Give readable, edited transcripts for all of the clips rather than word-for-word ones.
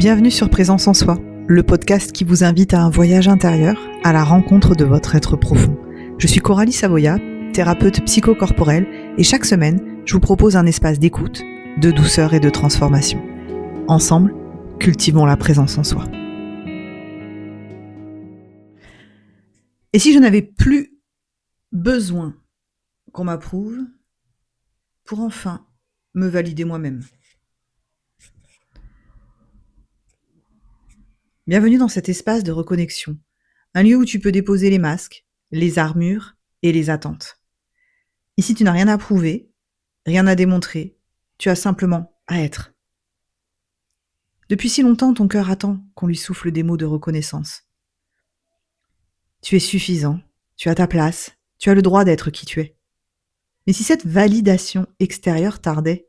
Bienvenue sur Présence en Soi, le podcast qui vous invite à un voyage intérieur, à la rencontre de votre être profond. Je suis Coralie Savoya, thérapeute psychocorporelle, et chaque semaine, je vous propose un espace d'écoute, de douceur et de transformation. Ensemble, cultivons la présence en soi. Et si je n'avais plus besoin qu'on m'approuve pour enfin me valider moi-même? Bienvenue dans cet espace de reconnexion, un lieu où tu peux déposer les masques, les armures et les attentes. Ici, tu n'as rien à prouver, rien à démontrer, tu as simplement à être. Depuis si longtemps, ton cœur attend qu'on lui souffle des mots de reconnaissance. Tu es suffisant, tu as ta place, tu as le droit d'être qui tu es. Mais si cette validation extérieure tardait,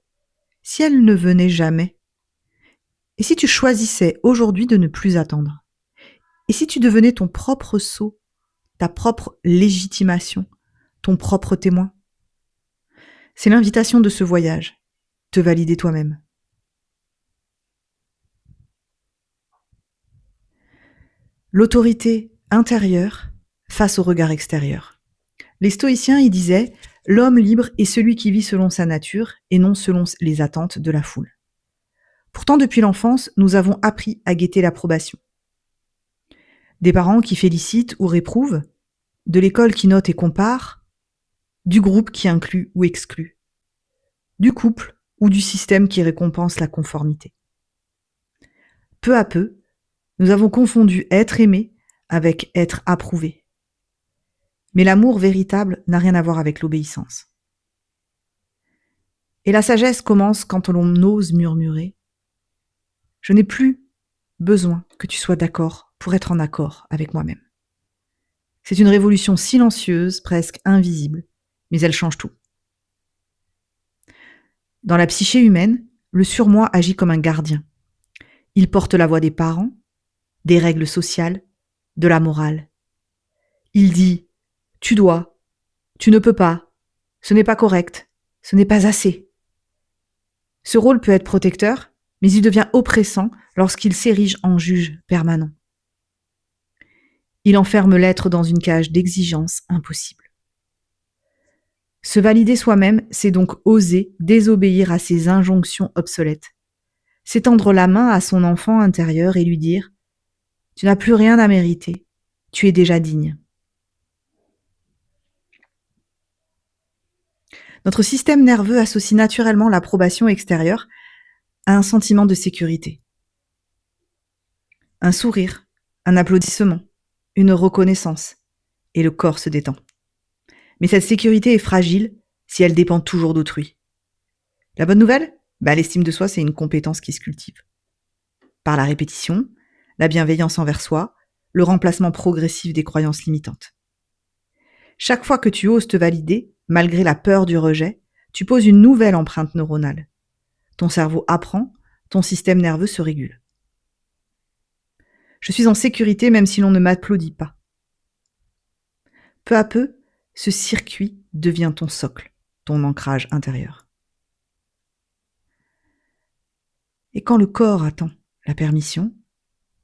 si elle ne venait jamais, et si tu choisissais aujourd'hui de ne plus attendre? Et si tu devenais ton propre sceau, ta propre légitimation, ton propre témoin? C'est l'invitation de ce voyage, te valider toi-même. L'autorité intérieure face au regard extérieur. Les stoïciens y disaient « L'homme libre est celui qui vit selon sa nature et non selon les attentes de la foule ». Pourtant, depuis l'enfance, nous avons appris à guetter l'approbation. Des parents qui félicitent ou réprouvent, de l'école qui note et compare, du groupe qui inclut ou exclut, du couple ou du système qui récompense la conformité. Peu à peu, nous avons confondu être aimé avec être approuvé. Mais l'amour véritable n'a rien à voir avec l'obéissance. Et la sagesse commence quand l'on ose murmurer « Je n'ai plus besoin que tu sois d'accord pour être en accord avec moi-même ». C'est une révolution silencieuse, presque invisible, mais elle change tout. Dans la psyché humaine, le surmoi agit comme un gardien. Il porte la voix des parents, des règles sociales, de la morale. Il dit « tu dois, tu ne peux pas, ce n'est pas correct, ce n'est pas assez ». Ce rôle peut être protecteur, mais il devient oppressant lorsqu'il s'érige en juge permanent. Il enferme l'être dans une cage d'exigences impossibles. Se valider soi-même, c'est donc oser désobéir à ses injonctions obsolètes. C'est tendre la main à son enfant intérieur et lui dire « Tu n'as plus rien à mériter, tu es déjà digne ». Notre système nerveux associe naturellement l'approbation extérieure à un sentiment de sécurité. Un sourire, un applaudissement, une reconnaissance, et le corps se détend. Mais cette sécurité est fragile si elle dépend toujours d'autrui. La bonne nouvelle ? L'estime de soi, c'est une compétence qui se cultive. Par la répétition, la bienveillance envers soi, le remplacement progressif des croyances limitantes. Chaque fois que tu oses te valider, malgré la peur du rejet, tu poses une nouvelle empreinte neuronale. Ton cerveau apprend, ton système nerveux se régule. Je suis en sécurité même si l'on ne m'applaudit pas. Peu à peu, ce circuit devient ton socle, ton ancrage intérieur. Et quand le corps attend la permission,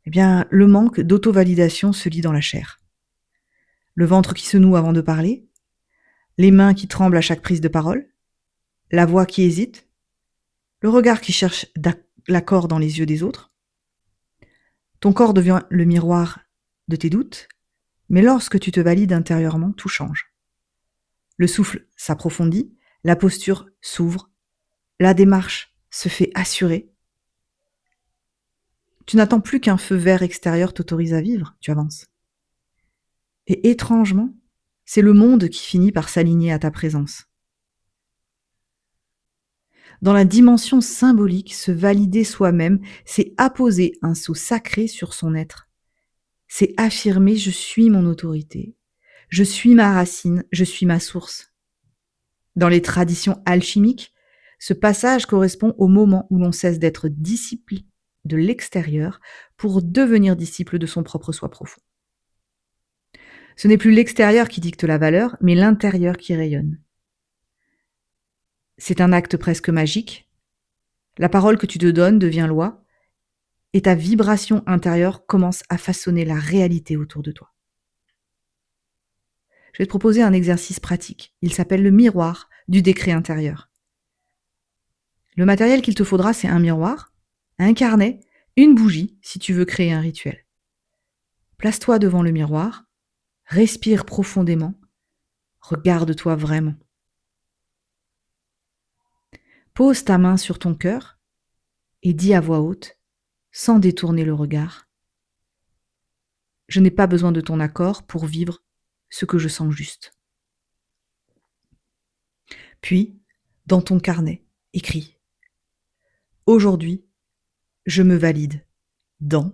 le manque d'auto-validation se lit dans la chair. Le ventre qui se noue avant de parler, les mains qui tremblent à chaque prise de parole, la voix qui hésite, le regard qui cherche l'accord dans les yeux des autres. Ton corps devient le miroir de tes doutes, mais lorsque tu te valides intérieurement, tout change. Le souffle s'approfondit, la posture s'ouvre, la démarche se fait assurer. Tu n'attends plus qu'un feu vert extérieur t'autorise à vivre, tu avances. Et étrangement, c'est le monde qui finit par s'aligner à ta présence. Dans la dimension symbolique, se valider soi-même, c'est apposer un sceau sacré sur son être. C'est affirmer « je suis mon autorité, je suis ma racine, je suis ma source ». Dans les traditions alchimiques, ce passage correspond au moment où l'on cesse d'être disciple de l'extérieur pour devenir disciple de son propre soi profond. Ce n'est plus l'extérieur qui dicte la valeur, mais l'intérieur qui rayonne. C'est un acte presque magique. La parole que tu te donnes devient loi, et ta vibration intérieure commence à façonner la réalité autour de toi. Je vais te proposer un exercice pratique. Il s'appelle le miroir du décret intérieur. Le matériel qu'il te faudra, c'est un miroir, un carnet, une bougie si tu veux créer un rituel. Place-toi devant le miroir, respire profondément, regarde-toi vraiment. Pose ta main sur ton cœur et dis à voix haute, sans détourner le regard, « Je n'ai pas besoin de ton accord pour vivre ce que je sens juste. » Puis, dans ton carnet, écris « Aujourd'hui, je me valide dans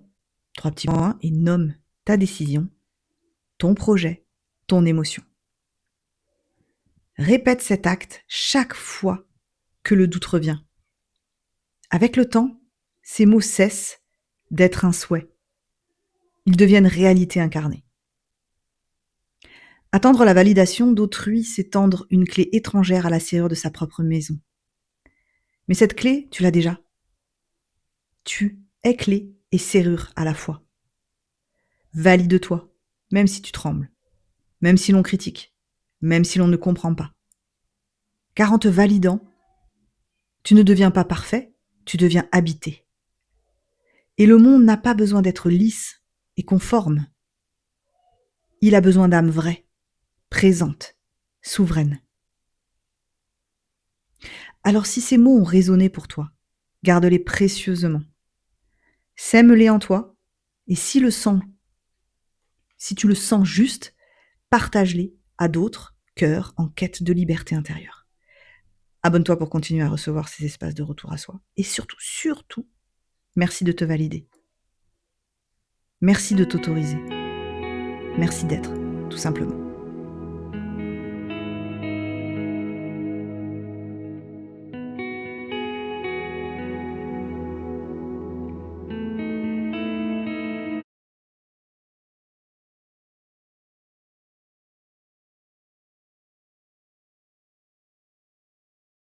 3 petits points et nomme ta décision, ton projet, ton émotion. » Répète cet acte chaque fois que le doute revient. Avec le temps, ces mots cessent d'être un souhait. Ils deviennent réalité incarnée. Attendre la validation d'autrui, c'est tendre une clé étrangère à la serrure de sa propre maison. Mais cette clé, tu l'as déjà. Tu es clé et serrure à la fois. Valide-toi, même si tu trembles, même si l'on critique, même si l'on ne comprend pas. Car en te validant, tu ne deviens pas parfait, tu deviens habité. Et le monde n'a pas besoin d'être lisse et conforme. Il a besoin d'âmes vraies, présentes, souveraines. Alors si ces mots ont résonné pour toi, garde-les précieusement. Sème-les en toi, et si tu le sens juste, partage-les à d'autres cœurs en quête de liberté intérieure. Abonne-toi pour continuer à recevoir ces espaces de retour à soi. Et surtout, merci de te valider. Merci de t'autoriser. Merci d'être, tout simplement.